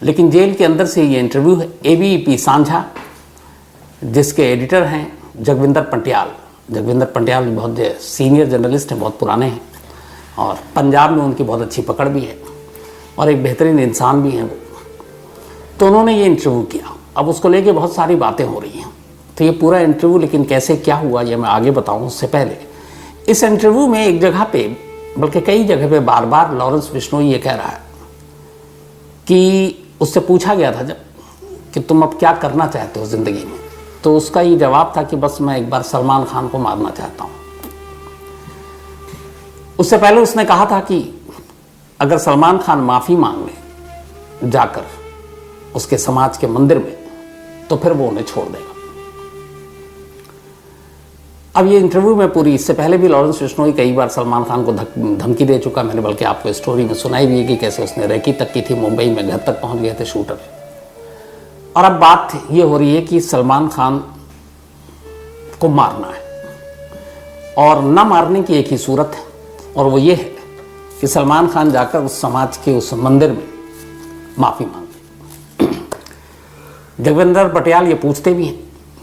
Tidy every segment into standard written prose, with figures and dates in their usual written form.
लेकिन जेल के अंदर से ये इंटरव्यू है। ABP सांझा जिसके एडिटर हैं जगविंदर पंटियाल। जगविंदर पंटियाल बहुत सीनियर जर्नलिस्ट हैं, बहुत पुराने हैं और पंजाब में उनकी बहुत अच्छी पकड़ भी है और एक बेहतरीन इंसान भी हैं वो। तो उन्होंने ये इंटरव्यू किया। अब उसको लेके बहुत सारी बातें हो रही हैं। तो ये पूरा इंटरव्यू लेकिन कैसे क्या हुआ ये मैं आगे बताऊं उससे पहले इस इंटरव्यू में एक जगह पे, बल्कि कई जगह पे बार बार लॉरेंस बिश्नोई ये कह रहा है कि उससे पूछा गया था जब कि तुम अब क्या करना चाहते हो ज़िंदगी में, तो उसका ये जवाब था कि बस मैं एक बार सलमान खान को मारना चाहता हूँ। उससे पहले उसने कहा था कि अगर सलमान खान माफ़ी मांगने जाकर उसके समाज के मंदिर में तो फिर वो उन्हें छोड़ देगा। अब ये इंटरव्यू में पूरी, इससे पहले भी लॉरेंस बिश्नोई कई बार सलमान खान को धमकी दे चुका। मैंने बल्कि आपको स्टोरी में सुनाई भी है कि कैसे उसने रेकी तक की थी, मुंबई में घर तक पहुंच गए थे शूटर। और अब बात ये हो रही है कि सलमान खान को मारना है और न मारने की एक ही सूरत है और वो ये है कि सलमान खान जाकर उस समाज के उस मंदिर में माफ़ी मांगे। जगविंदर पटियाल ये पूछते भी हैं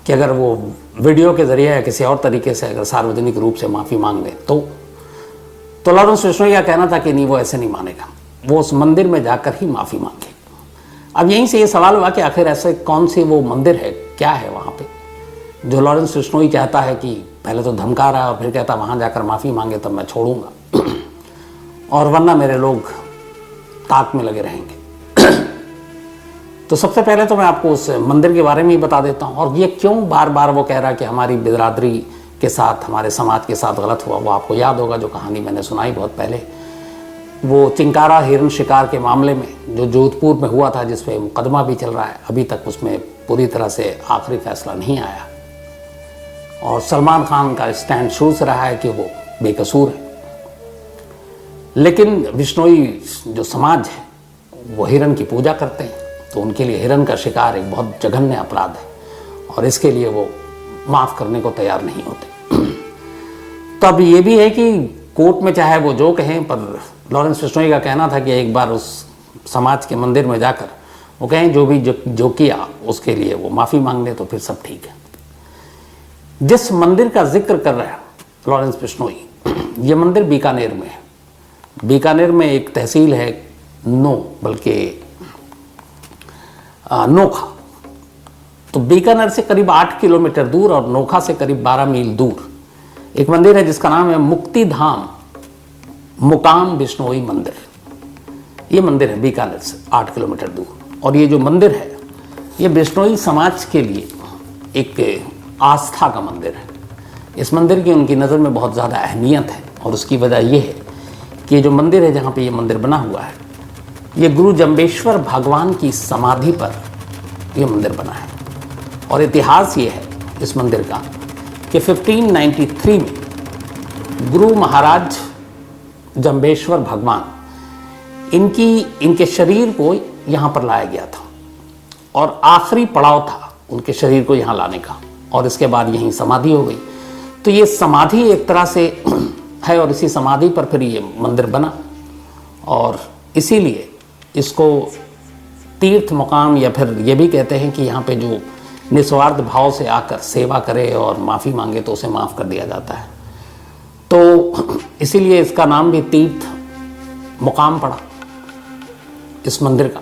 कि अगर वो वीडियो के जरिए या किसी और तरीके से अगर सार्वजनिक रूप से माफ़ी मांग ले तो लॉरेंस बिश्नोई का कहना था कि नहीं, वो ऐसे नहीं मानेगा, वो उस मंदिर में जाकर ही माफ़ी मांगे। अब यहीं से ये सवाल हुआ कि आखिर ऐसे कौन सी वो मंदिर है, क्या है वहाँ पे जो लॉरेंस बिश्नोई चाहता है कि पहले तो धमका रहा है और फिर कहता वहाँ जाकर माफ़ी मांगे तब मैं छोड़ूंगा और वरना मेरे लोग ताक में लगे रहेंगे। तो सबसे पहले तो मैं आपको उस मंदिर के बारे में ही बता देता हूँ और ये क्यों बार बार वो कह रहा है कि हमारी बिरादरी के साथ, हमारे समाज के साथ गलत हुआ। वो आपको याद होगा जो कहानी मैंने सुनाई बहुत पहले, वो चिंकारा हिरण शिकार के मामले में जो जोधपुर में हुआ था, जिसमें मुकदमा भी चल रहा है, अभी तक उसमें पूरी तरह से आखिरी फैसला नहीं आया और सलमान खान का स्टैंड शुरू से रहा है कि वो बेकसूर है। लेकिन बिश्नोई जो समाज है वो हिरण की पूजा करते हैं, तो उनके लिए हिरण का शिकार एक बहुत जघन्य अपराध है और इसके लिए वो माफ़ करने को तैयार नहीं होते। तो अब ये भी है कि कोर्ट में चाहे वो जो कहें, पर लॉरेंस बिश्नोई का कहना था कि एक बार उस समाज के मंदिर में जाकर वो कहें जो किया उसके लिए वो माफ़ी मांग ले तो फिर सब ठीक है। जिस मंदिर का जिक्र कर रहा है लॉरेंस बिश्नोई, ये मंदिर बीकानेर में है। बीकानेर में एक तहसील है नोखा। तो बीकानेर से करीब 8 किलोमीटर दूर और नोखा से करीब 12 मील दूर एक मंदिर है जिसका नाम है मुक्ति धाम मुकाम बिश्नोई मंदिर। ये मंदिर है बीकानेर से 8 किलोमीटर दूर और ये जो मंदिर है ये बिश्नोई समाज के लिए एक आस्था का मंदिर है। इस मंदिर की उनकी नज़र में बहुत ज़्यादा अहमियत है और उसकी वजह यह है कि ये जो मंदिर है, जहाँ पे ये मंदिर बना हुआ है, ये गुरु जम्बेश्वर भगवान की समाधि पर ये मंदिर बना है। और इतिहास ये है इस मंदिर का कि 1593 में गुरु महाराज जम्बेश्वर भगवान इनके शरीर को यहाँ पर लाया गया था और आखिरी पड़ाव था उनके शरीर को यहाँ लाने का और इसके बाद यहीं समाधि हो गई। तो ये समाधि एक तरह से है और इसी समाधि पर फिर ये मंदिर बना और इसीलिए इसको तीर्थ मुकाम, या फिर ये भी कहते हैं कि यहाँ पे जो निस्वार्थ भाव से आकर सेवा करे और माफ़ी मांगे तो उसे माफ़ कर दिया जाता है। तो इसीलिए इसका नाम भी तीर्थ मुकाम पड़ा इस मंदिर का।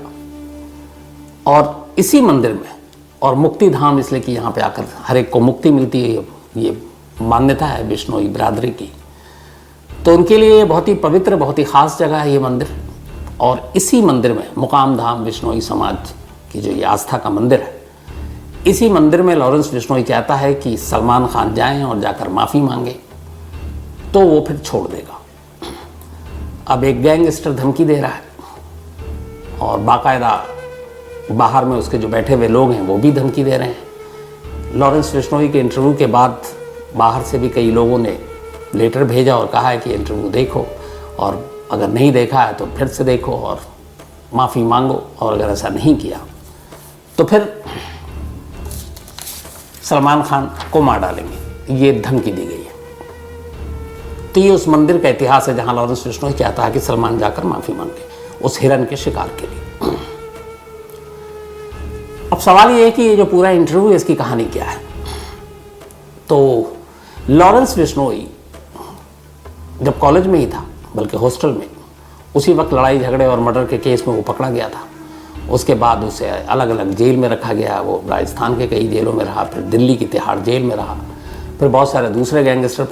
और इसी मंदिर में, और मुक्ति धाम इसलिए कि यहाँ पे आकर हर एक को मुक्ति मिलती है, ये मान्यता है बिश्नोई बिरादरी की। तो उनके लिए ये बहुत ही पवित्र, बहुत ही ख़ास जगह है ये मंदिर। और इसी मंदिर में मुकाम धाम बिश्नोई समाज की जो ये आस्था का मंदिर है, इसी मंदिर में लॉरेंस बिश्नोई चाहता है कि सलमान खान जाएं और जाकर माफ़ी मांगे तो वो फिर छोड़ देगा। अब एक गैंगस्टर धमकी दे रहा है और बाकायदा बाहर में उसके जो बैठे हुए लोग हैं वो भी धमकी दे रहे हैं। लॉरेंस बिश्नोई के इंटरव्यू के बाद बाहर से भी कई लोगों ने लेटर भेजा और कहा है कि इंटरव्यू देखो और अगर नहीं देखा है तो फिर से देखो और माफ़ी मांगो, और अगर ऐसा नहीं किया तो फिर सलमान खान को मार डालेंगे, ये धमकी दी गई है। तो ये उस मंदिर का इतिहास है जहाँ लॉरेंस बिश्नोई चाहता है कि सलमान जाकर माफ़ी मांगे उस हिरण के शिकार के लिए। अब सवाल ये है कि ये जो पूरा इंटरव्यू है इसकी कहानी क्या है। तो लॉरेंस बिश्नोई जब कॉलेज में ही था, बल्कि हॉस्टल में, उसी वक्त लड़ाई झगड़े और मर्डर के केस में वो पकड़ा गया था। उसके बाद उसे अलग अलग जेल में रखा गया। वो राजस्थान के कई जेलों में रहा, फिर दिल्ली की तिहाड़ जेल में रहा, फिर बहुत सारे दूसरे गैंगस्टर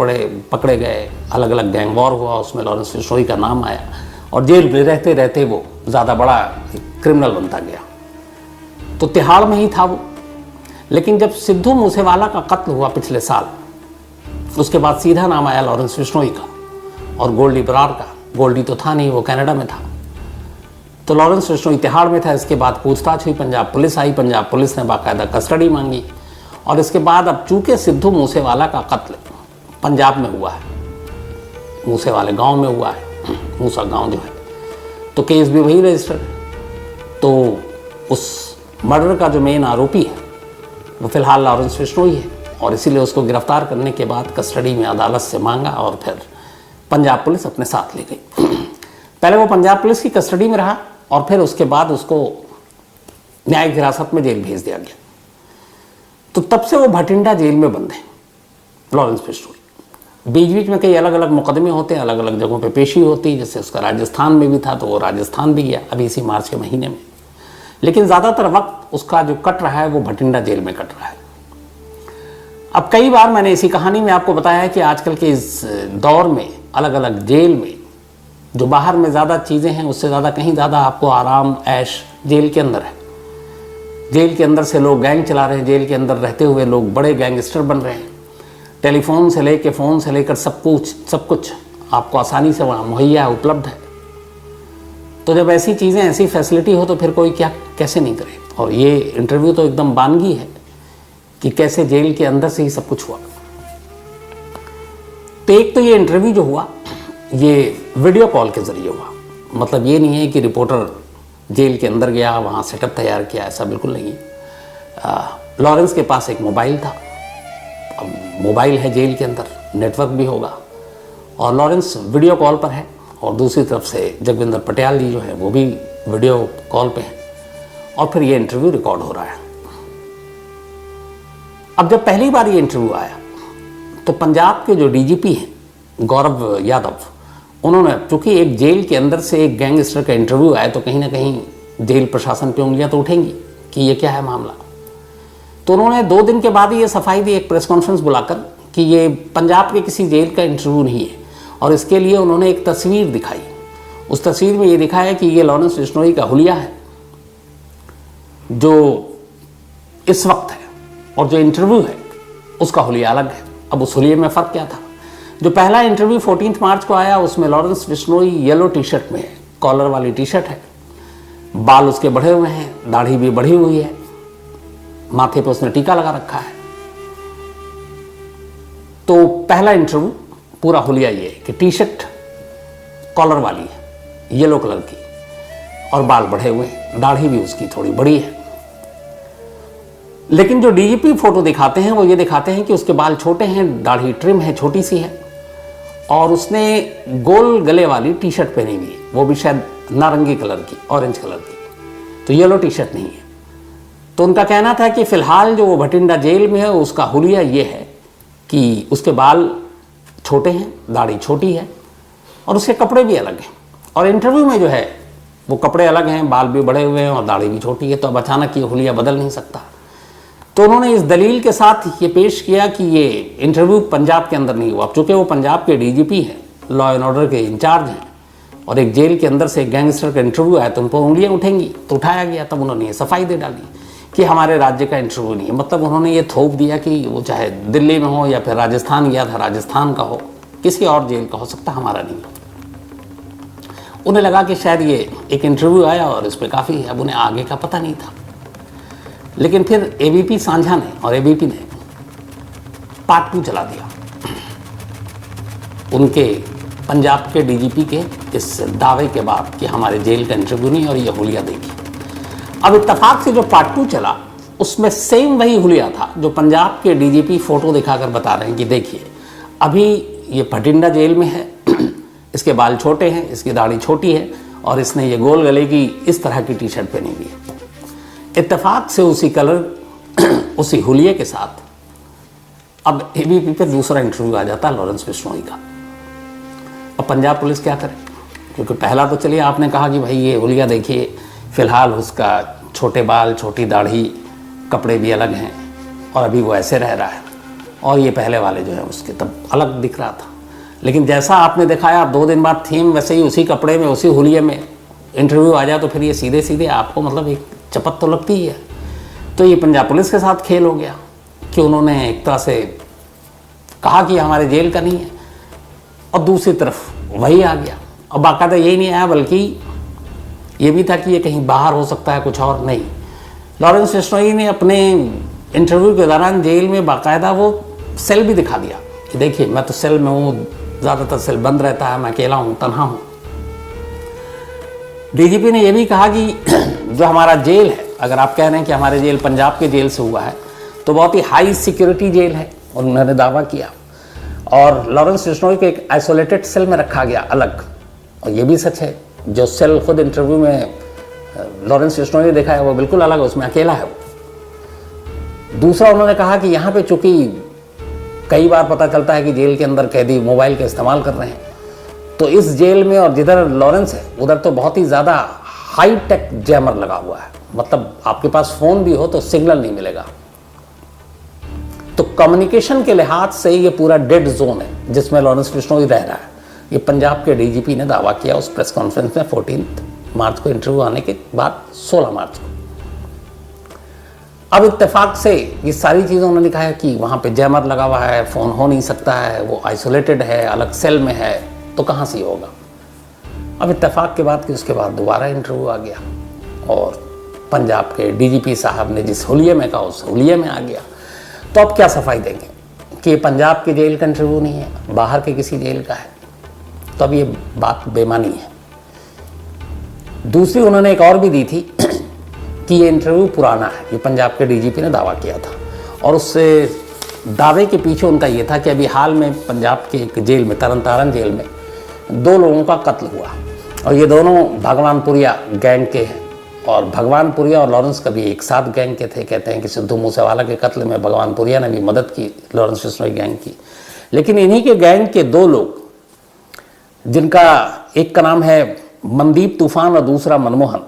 पकड़े गए, अलग अलग गैंग वॉर हुआ, उसमें लॉरेंस बिश्नोई का नाम आया और जेल में रहते रहते वो ज़्यादा बड़ा क्रिमिनल बनता गया। तो तिहाड़ में ही था वो। लेकिन जब सिद्धू मूसेवाला का कत्ल हुआ पिछले साल, उसके बाद सीधा नाम आया लॉरेंस बिश्नोई का और गोल्डी बरार का। गोल्डी तो था नहीं, वो कनाडा में था। तो लॉरेंस बिश्नोई तिहाड़ में था। इसके बाद पूछताछ हुई, पंजाब पुलिस आई, पंजाब पुलिस ने बाकायदा कस्टडी मांगी और इसके बाद अब चूंकि सिद्धू मूसेवाला का कत्ल पंजाब में हुआ है, मूसेवाले गांव में हुआ है, मूसा गांव जो है, तो केस भी वही रजिस्टर्ड। तो उस मर्डर का जो मेन आरोपी है वो फिलहाल लॉरेंस बिश्नोई है और इसीलिए उसको गिरफ्तार करने के बाद कस्टडी में अदालत से मांगा और फिर पंजाब पुलिस अपने साथ ले गई। पहले वो पंजाब पुलिस की कस्टडी में रहा और फिर उसके बाद उसको न्यायिक हिरासत में जेल भेज दिया गया। तो तब से वो भटिंडा जेल में बंद है लॉरेंस बिश्नोई। बीच बीच में कई अलग अलग मुकदमे होते हैं, अलग अलग जगहों पे पेशी होती है। जैसे उसका राजस्थान में भी था तो वो राजस्थान भी गया अभी इसी मार्च के महीने में। लेकिन ज़्यादातर वक्त उसका जो कट रहा है वो भटिंडा जेल में कट रहा है। अब कई बार मैंने इसी कहानी में आपको बताया है कि आजकल के इस दौर में अलग अलग जेल में जो बाहर में ज़्यादा चीज़ें हैं उससे ज़्यादा कहीं ज़्यादा आपको आराम ऐश जेल के अंदर है। जेल के अंदर से लोग गैंग चला रहे हैं, जेल के अंदर रहते हुए लोग बड़े गैंगस्टर बन रहे हैं। टेलीफोन से लेके फ़ोन से लेकर सब कुछ आपको आसानी से वहाँ मुहैया उपलब्ध है। तो जब ऐसी चीज़ें, ऐसी फैसिलिटी हो तो फिर कोई क्या कैसे नहीं करे। और ये इंटरव्यू तो एकदम बानगी है कि कैसे जेल के अंदर से ही सब कुछ हुआ। तो एक तो ये इंटरव्यू जो हुआ ये वीडियो कॉल के ज़रिए हुआ। मतलब ये नहीं है कि रिपोर्टर जेल के अंदर गया, वहाँ सेटअप तैयार किया, ऐसा बिल्कुल नहीं। लॉरेंस के पास एक मोबाइल था। अब मोबाइल है जेल के अंदर, नेटवर्क भी होगा और लॉरेंस वीडियो कॉल पर है और दूसरी तरफ से जगविंदर पटियाल जी जो है वो भी वीडियो कॉल पे हैं और फिर ये इंटरव्यू रिकॉर्ड हो रहा है। अब जब पहली बार ये इंटरव्यू आया तो पंजाब के जो डीजीपी हैं गौरव यादव, उन्होंने, चूंकि एक जेल के अंदर से एक गैंगस्टर का इंटरव्यू आया तो कहीं ना कहीं जेल प्रशासन पे उंगलियां तो उठेंगी कि ये क्या है मामला। तो उन्होंने 2 दिन के बाद ये सफाई दी एक प्रेस कॉन्फ्रेंस बुलाकर कि ये पंजाब के किसी जेल का इंटरव्यू नहीं है और इसके लिए उन्होंने एक तस्वीर दिखाई। उस तस्वीर में ये दिखाया कि ये लॉरेंस बिश्नोई का हुलिया है जो इस वक्त है और जो इंटरव्यू है उसका हुलिया अलग है। अब उस हुलिये में फ़र्क क्या था? जो पहला इंटरव्यू 14 मार्च को आया उसमें Lawrence Bishnoi yellow T shirt में है, कॉलर वाली टी शर्ट है, बाल उसके बढ़े हुए हैं, दाढ़ी भी बढ़ी हुई है, माथे पे उसने टीका लगा रखा है। तो पहला इंटरव्यू पूरा हुलिया ये है कि टी शर्ट कॉलर वाली है, येलो कलर की और बाल बढ़े हुए हैं, दाढ़ी भी उसकी थोड़ी बड़ी है। लेकिन जो डीजीपी फोटो दिखाते हैं वो ये दिखाते हैं कि उसके बाल छोटे हैं, दाढ़ी ट्रिम है, छोटी सी है और उसने गोल गले वाली टी शर्ट पहनी हुई है, वो भी शायद नारंगी कलर की, ऑरेंज कलर की, तो येलो टी शर्ट नहीं है। तो उनका कहना था कि फिलहाल जो वो भटिंडा जेल में है उसका हुलिया ये है कि उसके बाल छोटे हैं, दाढ़ी छोटी है और उसके कपड़े भी अलग हैं। और इंटरव्यू में जो है वो कपड़े अलग हैं, बाल भी बढ़े हुए हैं और दाढ़ी भी छोटी है, तो अब अचानक ये हुलिया बदल नहीं सकता। तो उन्होंने इस दलील के साथ ये पेश किया कि ये इंटरव्यू पंजाब के अंदर नहीं हुआ। चूँकि वो पंजाब के डीजीपी हैं, लॉ एंड ऑर्डर के इंचार्ज हैं और एक जेल के अंदर से एक गैंगस्टर का इंटरव्यू आया तो उन पर उंगलियाँ उठेंगी, तो उठाया गया। तब उन्होंने ये सफाई दे डाली कि हमारे राज्य का इंटरव्यू नहीं है। मतलब उन्होंने ये थोप दिया कि वो चाहे दिल्ली में हो या फिर राजस्थान गया था, राजस्थान का हो, किसी और जेल का हो सकता, हमारा नहीं। उन्हें लगा कि शायद ये एक इंटरव्यू आया और इस पर काफ़ी, अब उन्हें आगे का पता नहीं था। लेकिन फिर एबीपी सांझा ने और एबीपी ने पार्ट 2 चला दिया उनके पंजाब के डीजीपी के इस दावे के बाद कि हमारे जेल का इंटरव्यू नहीं और ये हुलिया देगी। अब इत्तेफाक से जो पार्ट 2 चला उसमें सेम वही हुलिया था जो पंजाब के डीजीपी फोटो दिखाकर बता रहे हैं कि देखिए अभी ये भटिंडा जेल में है, इसके बाल छोटे हैं, इसकी दाढ़ी छोटी है और इसने ये गोल गले की इस तरह की टी शर्ट पहनी हुई है। इत्तेफाक से उसी कलर उसी हुलिये के साथ अब एबीपी पे दूसरा इंटरव्यू आ जाता है लॉरेंस बिश्नोई का। अब पंजाब पुलिस क्या करे, क्योंकि पहला तो चलिए आपने कहा कि भाई ये हुलिया देखिए, फिलहाल उसका छोटे बाल, छोटी दाढ़ी, कपड़े भी अलग हैं और अभी वो ऐसे रह रहा है, और ये पहले वाले जो है उसके तब अलग दिख रहा था। लेकिन जैसा आपने दिखाया 2 दिन बाद थीम वैसे ही उसी कपड़े में उसी हुलिये में इंटरव्यू आ जाए, तो फिर ये सीधे सीधे आपको मतलब एक चपत तो लगती ही है। तो ये पंजाब पुलिस के साथ खेल हो गया कि उन्होंने एक तरह से कहा कि हमारे जेल का नहीं है, और दूसरी तरफ वही आ गया। और बाकायदा यही नहीं आया, बल्कि ये भी था कि ये कहीं बाहर हो सकता है, कुछ और नहीं। लॉरेंस बिश्नोई ने अपने इंटरव्यू के दौरान जेल में बाकायदा वो सेल भी दिखा दिया कि देखिए मैं तो सेल में हूँ, ज़्यादातर सेल बंद रहता है, मैं अकेला हूँ, तन्हा हूँ। डीजीपी ने यह भी कहा कि जो हमारा जेल है, अगर आप कह रहे हैं कि हमारे जेल पंजाब के जेल से हुआ है, तो बहुत ही हाई सिक्योरिटी जेल है, उन्होंने दावा किया। और लॉरेंस बिश्नोई को एक आइसोलेटेड सेल में रखा गया अलग, और ये भी सच है, जो सेल खुद इंटरव्यू में लॉरेंस बिश्नोई ने देखा है वो बिल्कुल अलग है, उसमें अकेला है वो। दूसरा उन्होंने कहा कि यहाँ पे चूंकि कई बार पता चलता है कि जेल के अंदर कैदी मोबाइल का इस्तेमाल कर रहे हैं, तो इस जेल में और जिधर लॉरेंस है उधर तो बहुत ही ज़्यादा हाई टेक जैमर लगा हुआ है, मतलब आपके पास फ़ोन भी हो तो सिग्नल नहीं मिलेगा। तो कम्युनिकेशन के लिहाज से ये पूरा डेड जोन है जिसमें लॉरेंस बिश्नोई रह रहा है। ये पंजाब के डीजीपी ने दावा किया उस प्रेस कॉन्फ्रेंस में 14 मार्च को इंटरव्यू आने के बाद 16 मार्च को। अब इत्तेफाक से ये सारी चीज़ें उन्होंने लिखा है कि वहाँ पे जैमर लगा हुआ है, फ़ोन हो नहीं सकता है, वो आइसोलेटेड है, अलग सेल में है, तो कहाँ से होगा। अब इत्तेफाक के बाद कि उसके बाद दोबारा इंटरव्यू आ गया और पंजाब के डीजीपी साहब ने जिस हुलिये में कहा उस हुलिये में आ गया। तो अब क्या सफाई देंगे कि पंजाब के जेल का इंटरव्यू नहीं है, बाहर के किसी जेल का है, तो अब ये बात बेमानी है। दूसरी उन्होंने एक और भी दी थी कि ये इंटरव्यू पुराना है, ये पंजाब के डीजीपी ने दावा किया था, और उससे दावे के पीछे उनका ये था कि अभी हाल में पंजाब के एक जेल में, तरन तारण जेल में 2 लोगों का कत्ल हुआ, और ये दोनों भगवानपुरिया गैंग के हैं, और भगवानपुरिया और लॉरेंस कभी एक साथ गैंग के थे। कहते हैं कि सिद्धू मूसेवाला के कत्ल में भगवानपुरिया ने भी मदद की लॉरेंस बिश्नोई गैंग की। लेकिन इन्हीं के गैंग के 2 लोग, जिनका एक का नाम है मनदीप तूफान और दूसरा मनमोहन,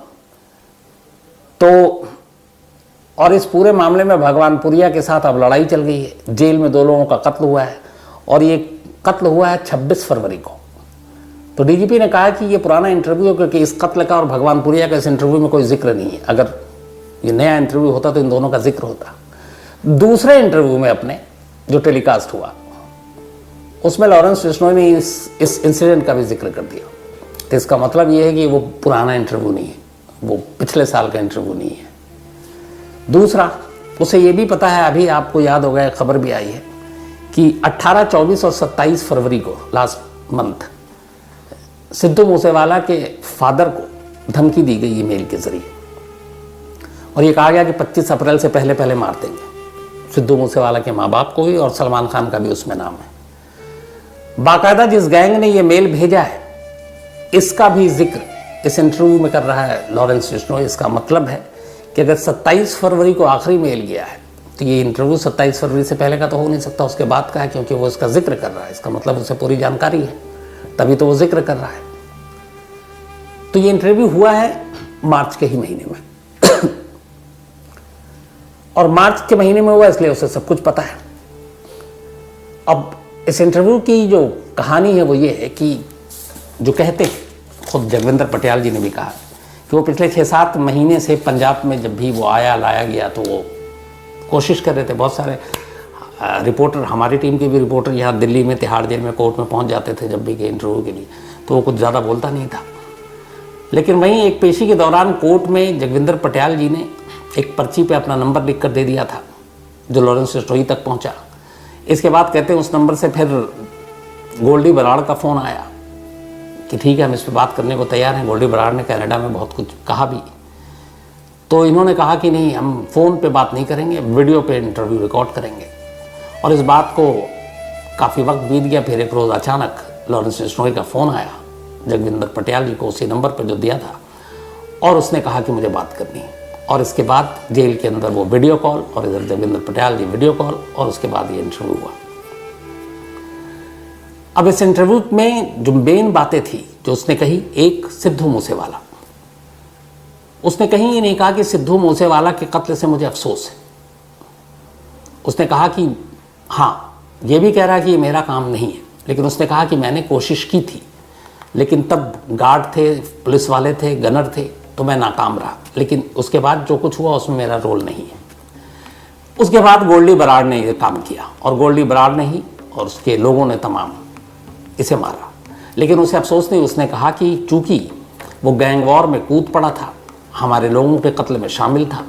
तो और इस पूरे मामले में भगवानपुरिया के साथ अब लड़ाई चल गई है। जेल में 2 लोगों का कत्ल हुआ है, और ये कत्ल हुआ है 26 फरवरी को। तो डीजीपी ने कहा कि ये पुराना इंटरव्यू है, क्योंकि इस कत्ल का और भगवानपुरिया का इस इंटरव्यू में कोई जिक्र नहीं है। अगर ये नया इंटरव्यू होता तो इन दोनों का जिक्र होता। दूसरे इंटरव्यू में अपने जो टेलीकास्ट हुआ उसमें लॉरेंस बिश्नोई ने इस इंसिडेंट का भी जिक्र कर दिया। तो इसका मतलब ये है कि वो पुराना इंटरव्यू नहीं है, वो पिछले साल का इंटरव्यू नहीं है। दूसरा, उसे ये भी पता है, अभी आपको याद होगा खबर भी आई है कि 18, 24 और 27 फरवरी को लास्ट मंथ सिद्धू मूसेवाला के फादर को धमकी दी गई ईमेल के जरिए, और ये कहा गया कि 25 अप्रैल से पहले पहले मार देंगे। सिद्धू मूसेवाला के माँ बाप को भी और सलमान खान का भी उसमें नाम है। बाकायदा जिस गैंग ने ये मेल भेजा है इसका भी जिक्र इस इंटरव्यू में कर रहा है लॉरेंस बिश्नोई। इसका मतलब है कि अगर 27 फरवरी को आखिरी मेल गया है तो ये इंटरव्यू 27 फरवरी से पहले का तो हो नहीं सकता, उसके बाद का है, क्योंकि वो इसका जिक्र कर रहा है। इसका मतलब उसे पूरी जानकारी है, तभी तो वो जिक्र कर रहा है। तो ये इंटरव्यू हुआ है मार्च के ही महीने में और मार्च के महीने में हुआ इसलिए उसे सब कुछ पता है। अब इस इंटरव्यू की जो कहानी है वो ये है कि जो कहते हैं, खुद जगविंदर पटियाल जी ने भी कहा कि वो पिछले 6-7 महीने से पंजाब में जब भी वो लाया गया तो वो कोशिश कर रहे थे। बहुत सारे रिपोर्टर, हमारी टीम के भी रिपोर्टर यहाँ दिल्ली में तिहाड़ जेल में कोर्ट में पहुँच जाते थे जब भी के इंटरव्यू के लिए, तो वो कुछ ज़्यादा बोलता नहीं था। लेकिन वहीं एक पेशी के दौरान कोर्ट में जगविंदर पटियाल जी ने एक पर्ची पे अपना नंबर लिख कर दे दिया था जो लॉरेंस बिश्नोई तक पहुंचा। इसके बाद कहते हैं उस नंबर से फिर गोल्डी बराड़ का फ़ोन आया कि ठीक है हम इस पर बात करने को तैयार हैं। गोल्डी बराड़ ने कनाडा में बहुत कुछ कहा भी, तो इन्होंने कहा कि नहीं, हम फ़ोन पे बात नहीं करेंगे, वीडियो पे इंटरव्यू रिकॉर्ड करेंगे। और इस बात को काफ़ी वक्त बीत गया। फिर एक रोज़ अचानक लॉरेंस बिश्नोई का फ़ोन आया जगविंदर पटियाल जी को, उसी नंबर पर जो दिया था, और उसने कहा कि मुझे बात करनी है। और इसके बाद जेल के अंदर वो वीडियो कॉल, और इधर जोगिंदर पटियाल जी वीडियो कॉल, और उसके बाद ये इंटरव्यू हुआ। अब इस इंटरव्यू में जो मेन बातें थी जो उसने कही, एक सिद्धू मूसेवाला, उसने कहीं ये नहीं कहा कि सिद्धू मूसेवाला के कत्ल से मुझे अफसोस है। उसने कहा कि हाँ, ये भी कह रहा है कि ये मेरा काम नहीं है, लेकिन उसने कहा कि मैंने कोशिश की थी, लेकिन तब गार्ड थे, पुलिस वाले थे, गनर थे, तो मैं नाकाम रहा, लेकिन उसके बाद जो कुछ हुआ उसमें मेरा रोल नहीं है। उसके बाद गोल्डी बराड़ ने ये काम किया, और गोल्डी बराड़ ने ही और उसके लोगों ने तमाम इसे मारा, लेकिन उसे अफसोस नहीं। उसने कहा कि चूंकि वो गैंग वॉर में कूद पड़ा था, हमारे लोगों के कत्ल में शामिल था,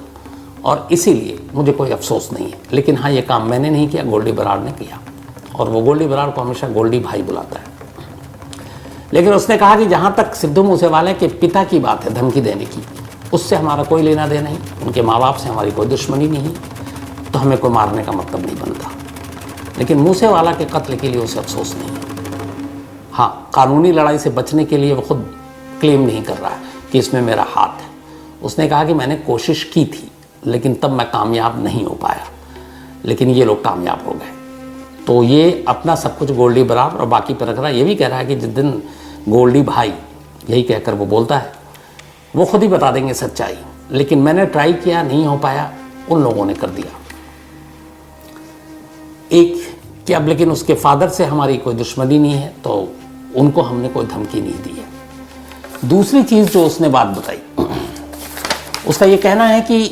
और इसीलिए मुझे कोई अफसोस नहीं है, लेकिन हाँ, ये काम मैंने नहीं किया, गोल्डी बराड़ ने किया, और वो गोल्डी बराड़ को हमेशा गोल्डी भाई बुलाता है। लेकिन उसने कहा कि जहाँ तक सिद्धू मूसेवाले के पिता की बात है, धमकी देने की, उससे हमारा कोई लेना देना नहीं, उनके माँ बाप से हमारी कोई दुश्मनी नहीं, तो हमें कोई मारने का मतलब नहीं बनता, लेकिन मूसेवाला के कत्ल के लिए उसे अफसोस नहीं है। हाँ, कानूनी लड़ाई से बचने के लिए वो खुद क्लेम नहीं कर रहा है कि इसमें मेरा हाथ है। उसने कहा कि मैंने कोशिश की थी, लेकिन तब मैं कामयाब नहीं हो पाया, लेकिन ये लोग कामयाब हो गए। तो ये अपना सब कुछ गोल्डी बराड़ और बाकी पर रख रहा है। ये भी कह रहा है कि जिस दिन गोल्डी भाई, यही कहकर वो बोलता है, वो खुद ही बता देंगे सच्चाई, लेकिन मैंने ट्राई किया, नहीं हो पाया, उन लोगों ने कर दिया। एक कि अब लेकिन उसके फादर से हमारी कोई दुश्मनी नहीं है, तो उनको हमने कोई धमकी नहीं दी है। दूसरी चीज़ जो उसने बात बताई, उसका ये कहना है कि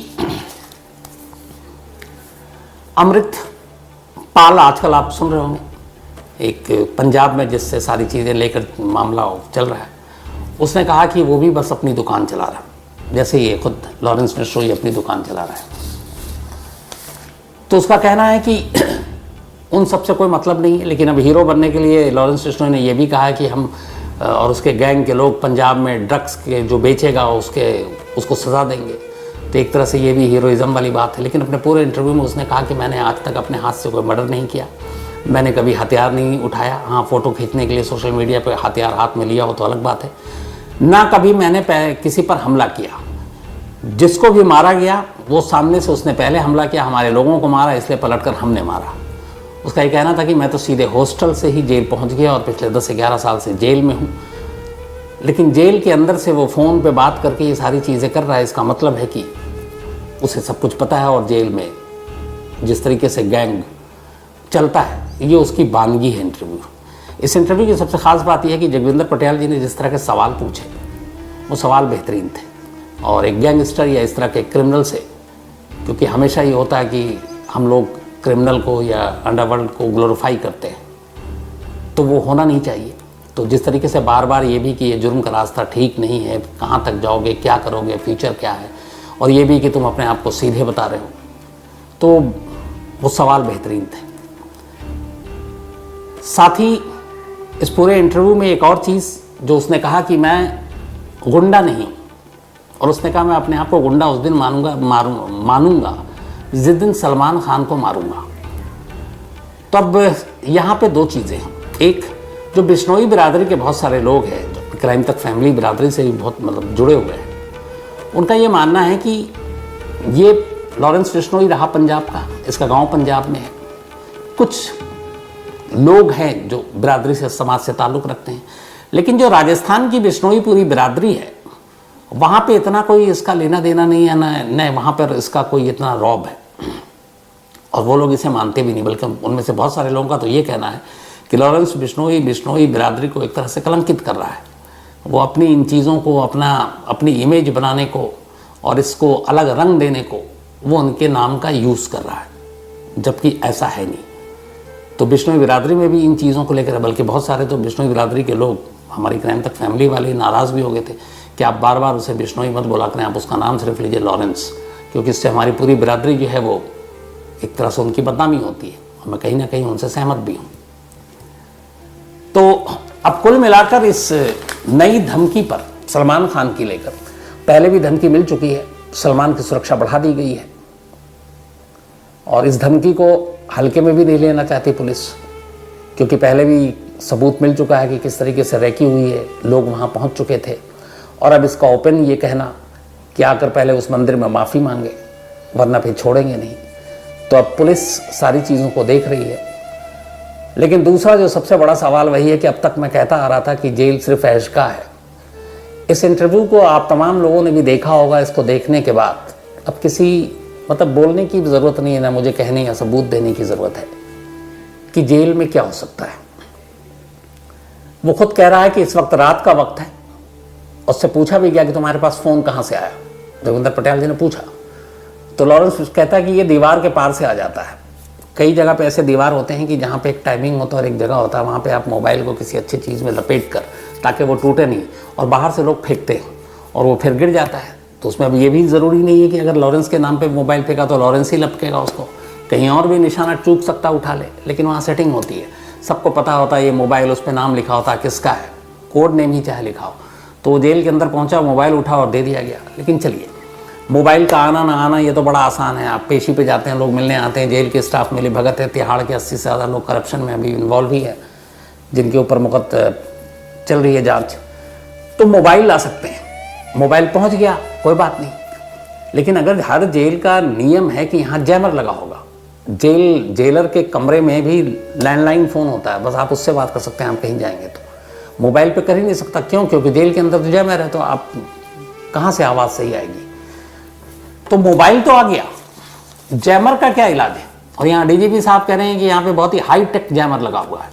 अमृत पाल, आजकल आप सुन रहे होंगे, एक पंजाब में जिससे सारी चीज़ें लेकर मामला चल रहा है, उसने कहा कि वो भी बस अपनी दुकान चला रहा है, जैसे ये खुद लॉरेंस बिश्नोई अपनी दुकान चला रहा है। तो उसका कहना है कि उन सबसे कोई मतलब नहीं है, लेकिन अब हीरो बनने के लिए लॉरेंस बिश्नोई ने यह भी कहा है कि हम और उसके गैंग के लोग पंजाब में ड्रग्स के जो बेचेगा उसको सज़ा देंगे। तो एक तरह से ये भी हीरोइज़म वाली बात है। लेकिन अपने पूरे इंटरव्यू में उसने कहा कि मैंने आज तक अपने हाथ से कोई मर्डर नहीं किया, मैंने कभी हथियार नहीं उठाया। हाँ, फ़ोटो खींचने के लिए सोशल मीडिया पर हथियार हाथ में लिया हो तो अलग बात है। ना कभी मैंने किसी पर हमला किया। जिसको भी मारा गया वो सामने से उसने पहले हमला किया, हमारे लोगों को मारा, इसलिए पलटकर हमने मारा। उसका ये कहना था कि मैं तो सीधे हॉस्टल से ही जेल पहुंच गया और पिछले 10-11 साल से जेल में हूँ। लेकिन जेल के अंदर से वो फ़ोन पे बात करके ये सारी चीज़ें कर रहा है, इसका मतलब है कि उसे सब कुछ पता है, और जेल में जिस तरीके से गैंग चलता है ये उसकी बानगी है। इंटरव्यू, इस इंटरव्यू की सबसे ख़ास बात यह है कि जोगिंदर पटियाल जी ने जिस तरह के सवाल पूछे वो सवाल बेहतरीन थे, और एक गैंगस्टर या इस तरह के क्रिमिनल से, क्योंकि हमेशा ये होता है कि हम लोग क्रिमिनल को या अंडरवर्ल्ड को ग्लोरीफाई करते हैं, तो वो होना नहीं चाहिए। तो जिस तरीके से बार बार ये भी कि ये जुर्म का रास्ता ठीक नहीं है, कहाँ तक जाओगे, क्या करोगे, फ्यूचर क्या है, और ये भी कि तुम अपने आप को सीधे बता रहे हो, तो वो सवाल बेहतरीन थे। साथ ही इस पूरे इंटरव्यू में एक और चीज़ जो उसने कहा कि मैं गुंडा नहीं, और उसने कहा मैं अपने आप को गुंडा उस दिन मानूंगा जिस दिन सलमान खान को मारूंगा। तो अब यहाँ पे दो चीज़ें हैं। एक, जो बिश्नोई बिरादरी के बहुत सारे लोग हैं जो क्राइम तक फैमिली बिरादरी से भी बहुत मतलब जुड़े हुए हैं, उनका ये मानना है कि ये लॉरेंस बिश्नोई रहा पंजाब का, इसका गांव पंजाब में है, कुछ लोग हैं जो बिरादरी से, समाज से ताल्लुक़ रखते हैं, लेकिन जो राजस्थान की बिश्नोई पूरी बिरादरी है वहाँ पे इतना कोई इसका लेना देना नहीं है, न वहाँ पर इसका कोई इतना रौब है, और वो लोग इसे मानते भी नहीं। बल्कि उनमें से बहुत सारे लोगों का तो ये कहना है कि लॉरेंस बिश्नोई बिरादरी को एक तरह से कलंकित कर रहा है। वो अपनी इन चीज़ों को अपनी इमेज बनाने को और इसको अलग रंग देने को वो उनके नाम का यूज़ कर रहा है, जबकि ऐसा है नहीं। तो बिश्नोई बिरादरी में भी इन चीज़ों को लेकर, बल्कि बहुत सारे तो बिश्नोई बिरादरी के लोग, हमारी क्राइम तक फैमिली वाले, नाराज़ भी हो गए थे कि आप बार बार उसे बिश्नोई मत बोला करें, आप उसका नाम सिर्फ लीजिए लॉरेंस, क्योंकि इससे हमारी पूरी बिरादरी जो है वो एक तरह से उनकी बदनामी होती है, और मैं कहीं ना कहीं उनसे सहमत भी हूँ। तो अब कुल मिलाकर इस नई धमकी पर सलमान खान की लेकर, पहले भी धमकी मिल चुकी है, सलमान की सुरक्षा बढ़ा दी गई है, और इस धमकी को हल्के में भी नहीं लेना चाहती पुलिस, क्योंकि पहले भी सबूत मिल चुका है कि किस तरीके से रैकी हुई है, लोग वहाँ पहुँच चुके थे। और अब इसका ओपन ये कहना कि आकर पहले उस मंदिर में माफ़ी मांगे, वरना फिर छोड़ेंगे नहीं। तो अब पुलिस सारी चीज़ों को देख रही है। लेकिन दूसरा जो सबसे बड़ा सवाल वही है कि अब तक मैं कहता आ रहा था कि जेल सिर्फ ऐश का है। इस इंटरव्यू को आप तमाम लोगों ने भी देखा होगा। इसको देखने के बाद अब किसी मतलब बोलने की ज़रूरत नहीं है, ना मुझे कहने या सबूत देने की ज़रूरत है कि जेल में क्या हो सकता है। वो खुद कह रहा है कि इस वक्त रात का वक्त है। उससे पूछा भी गया कि तुम्हारे पास फ़ोन कहाँ से आया, जगविंदर पटेल जी ने पूछा। तो लॉरेंस कहता है कि ये दीवार के पार से आ जाता है। कई जगह पे ऐसे दीवार होते हैं कि जहाँ पे एक टाइमिंग होता है और एक जगह होता है, वहाँ पे आप मोबाइल को किसी अच्छी चीज़ में लपेट कर, ताकि वो टूटे नहीं, और बाहर से लोग फेंकते हैं और वो फिर गिर जाता है। तो उसमें अब ये भी ज़रूरी नहीं है कि अगर लॉरेंस के नाम पे मोबाइल फेंका तो लॉरेंस ही लपकेगा उसको, कहीं और भी निशाना चूक सकता उठा ले। लेकिन वहाँ सेटिंग होती है, सबको पता होता है ये मोबाइल, उस पर नाम लिखा होता है किसका है, कोड नेम ही चाहे लिखा हो। तो वो जेल के अंदर पहुँचा, मोबाइल उठा और दे दिया गया। लेकिन चलिए, मोबाइल का आना ना आना ये तो बड़ा आसान है। आप पेशी पे जाते हैं, लोग मिलने आते हैं, जेल के स्टाफ मिली भगत है। तिहाड़ के 80 से ज़्यादा लोग करप्शन में अभी इन्वॉल्व ही है, जिनके ऊपर चल रही है जांच। तो मोबाइल ला सकते हैं, मोबाइल पहुंच गया, कोई बात नहीं। लेकिन अगर हर जेल का नियम है कि यहाँ जैमर लगा होगा, जेलर के कमरे में भी लैंडलाइन फ़ोन होता है, बस आप उससे बात कर सकते हैं। आप कहीं जाएंगे तो मोबाइल पे कर ही नहीं सकता। क्यों? क्योंकि जेल के अंदर तो जैमर है, तो आप कहाँ से आवाज़ सही आएगी। तो मोबाइल तो आ गया, जैमर का क्या इलाज है? और यहाँ डीजीपी साहब कह रहे हैं कि यहाँ पे बहुत ही हाईटेक जैमर लगा हुआ है।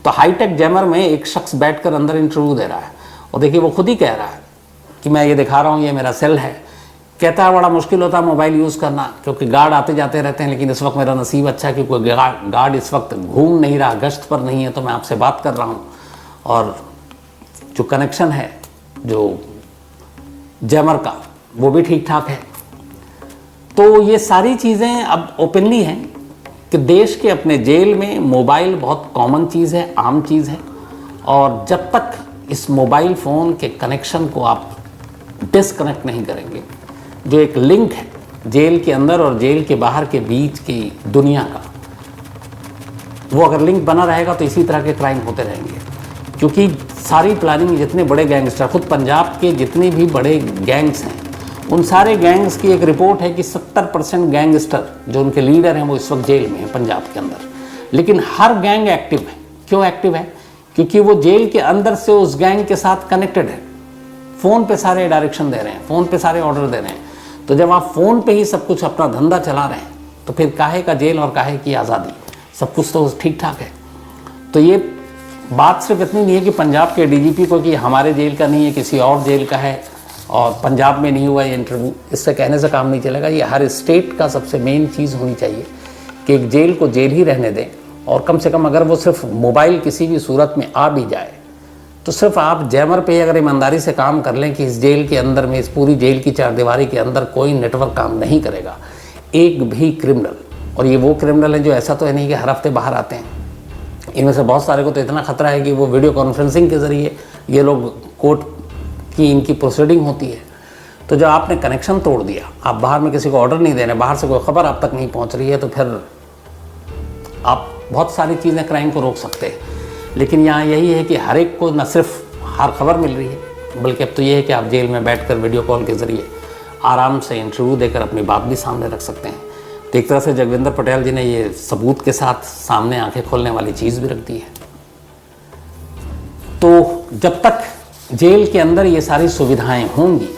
तो हाईटेक जैमर में एक शख्स बैठकर अंदर इंटरव्यू दे रहा है, और देखिए वो खुद ही कह रहा है कि मैं ये दिखा रहा हूँ, ये मेरा सेल है। कहता है बड़ा मुश्किल होता है मोबाइल यूज़ करना, क्योंकि गार्ड आते जाते रहते हैं। लेकिन इस वक्त मेरा नसीब अच्छा है कि कोई गार्ड इस वक्त घूम नहीं रहा, गश्त पर नहीं है, तो मैं आपसे बात कर रहा हूँ। और जो कनेक्शन है जो जैमर का, वो भी ठीक ठाक है। तो ये सारी चीज़ें अब ओपनली हैं कि देश के अपने जेल में मोबाइल बहुत कॉमन चीज़ है, आम चीज़ है। और जब तक इस मोबाइल फ़ोन के कनेक्शन को आप डिसकनेक्ट नहीं करेंगे, जो एक लिंक है जेल के अंदर और जेल के बाहर के बीच की दुनिया का, वो अगर लिंक बना रहेगा तो इसी तरह के क्राइम होते रहेंगे। क्योंकि सारी प्लानिंग, जितने बड़े गैंगस्टर, खुद पंजाब के जितने भी बड़े गैंग्स हैं, उन सारे गैंग्स की एक रिपोर्ट है कि 70% गैंगस्टर जो उनके लीडर हैं वो इस वक्त जेल में हैं पंजाब के अंदर। लेकिन हर गैंग एक्टिव है। क्यों एक्टिव है? क्योंकि वो जेल के अंदर से उस गैंग के साथ कनेक्टेड है, फ़ोन पे सारे डायरेक्शन दे रहे हैं, फ़ोन पे सारे ऑर्डर दे रहे हैं। तो जब आप फ़ोन पे ही सब कुछ अपना धंधा चला रहे हैं, तो फिर काहे का जेल और काहे की आज़ादी, सब कुछ तो ठीक ठाक है। तो ये बात सिर्फ इतनी नहीं है कि पंजाब के डीजीपी को कि हमारे जेल का नहीं है, किसी और जेल का है और पंजाब में नहीं हुआ ये इंटरव्यू, इससे कहने से काम नहीं चलेगा। ये हर स्टेट का सबसे मेन चीज़ होनी चाहिए कि एक जेल को जेल ही रहने दें। और कम से कम अगर वो सिर्फ मोबाइल किसी भी सूरत में आ भी जाए, तो सिर्फ आप जैमर पे अगर ईमानदारी से काम कर लें कि इस जेल के अंदर में, इस पूरी जेल की चारदीवारी के अंदर कोई नेटवर्क काम नहीं करेगा, एक भी क्रिमिनल। और ये वो क्रिमिनल हैं जो ऐसा तो है नहीं कि हर हफ्ते बाहर आते हैं। इनमें से बहुत सारे को तो इतना खतरा है कि वो वीडियो कॉन्फ्रेंसिंग के ज़रिए ये लोग कोर्ट की इनकी प्रोसीडिंग होती है। तो जब आपने कनेक्शन तोड़ दिया, आप बाहर में किसी को ऑर्डर नहीं दे रहे, बाहर से कोई खबर आप तक नहीं पहुंच रही है, तो फिर आप बहुत सारी चीज़ें क्राइम को रोक सकते हैं। लेकिन यहाँ यही है कि हर एक को न सिर्फ हर खबर मिल रही है, बल्कि अब तो ये है कि आप जेल में बैठकर वीडियो कॉल के ज़रिए आराम से इंटरव्यू देकर अपनी बात भी सामने रख सकते हैं। तो एक तरह से जगविंदर पटेल जी ने ये सबूत के साथ सामने आंखें खोलने वाली चीज़ भी रख दी है। तो जब तक जेल के अंदर ये सारी सुविधाएं होंगी,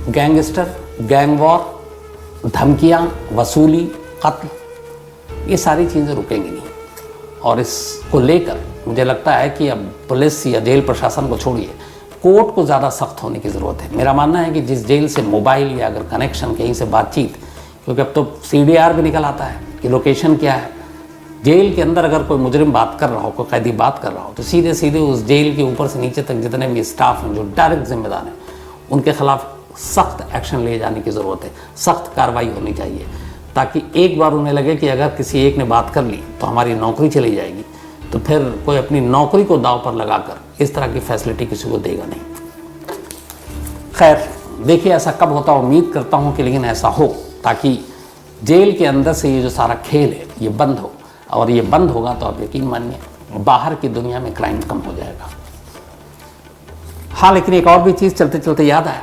गैंगस्टर, गैंग वॉर, धमकियां, वसूली, कत्ल, ये सारी चीज़ें रुकेंगी नहीं। और इसको लेकर मुझे लगता है कि अब पुलिस या जेल प्रशासन को छोड़िए, कोर्ट को ज़्यादा सख्त होने की ज़रूरत है। मेरा मानना है कि जिस जेल से मोबाइल या अगर कनेक्शन, कहीं से बातचीत, क्योंकि अब तो CDR भी निकल आता है कि लोकेशन क्या है। जेल के अंदर अगर कोई मुजरिम बात कर रहा हो, कोई कैदी बात कर रहा हो, तो सीधे सीधे उस जेल के ऊपर से नीचे तक जितने भी स्टाफ हैं जो डायरेक्ट जिम्मेदार हैं, उनके खिलाफ सख्त एक्शन लिए जाने की ज़रूरत है, सख्त कार्रवाई होनी चाहिए, ताकि एक बार उन्हें लगे कि अगर किसी एक ने बात कर ली तो हमारी नौकरी चली जाएगी, तो फिर कोई अपनी नौकरी को दांव पर लगाकर इस तरह की फैसिलिटी किसी को देगा नहीं। खैर देखिए ऐसा कब होता, उम्मीद करता हूँ कि लेकिन ऐसा हो, ताकि जेल के अंदर से ये जो सारा खेल है ये बंद हो। और ये बंद होगा तो आप यकीन मानिए बाहर की दुनिया में क्राइम कम हो जाएगा। हाँ, लेकिन एक और भी चीज़ चलते चलते याद आया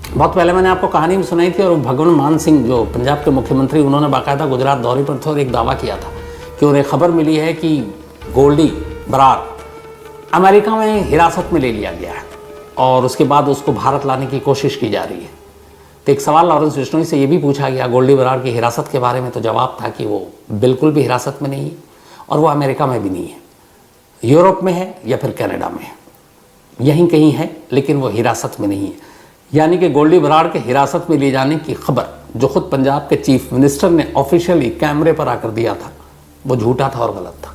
बहुत पहले मैंने आपको कहानी में सुनाई थी, और भगवंत मान सिंह जो पंजाब के मुख्यमंत्री, उन्होंने बाकायदा गुजरात दौरे पर थे और एक दावा किया था कि उन्हें खबर मिली है कि गोल्डी बरार अमेरिका में हिरासत में ले लिया गया है और उसके बाद उसको भारत लाने की कोशिश की जा रही है। तो एक सवाल लॉरेंस बिश्नोई से ये भी पूछा गया गोल्डी बरार की हिरासत के बारे में, तो जवाब था कि वो बिल्कुल भी हिरासत में नहीं है और वो अमेरिका में भी नहीं है, यूरोप में है या फिर कनाडा में है, यहीं कहीं है, लेकिन वो हिरासत में नहीं है। यानी कि गोल्डी बरार के हिरासत में ले जाने की खबर जो खुद पंजाब के चीफ मिनिस्टर ने ऑफिशियली कैमरे पर आकर दिया था, वो झूठा था और गलत था।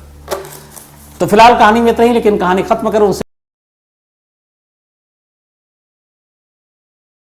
तो फिलहाल कहानी में इतना ही, लेकिन कहानी खत्म करूं उससे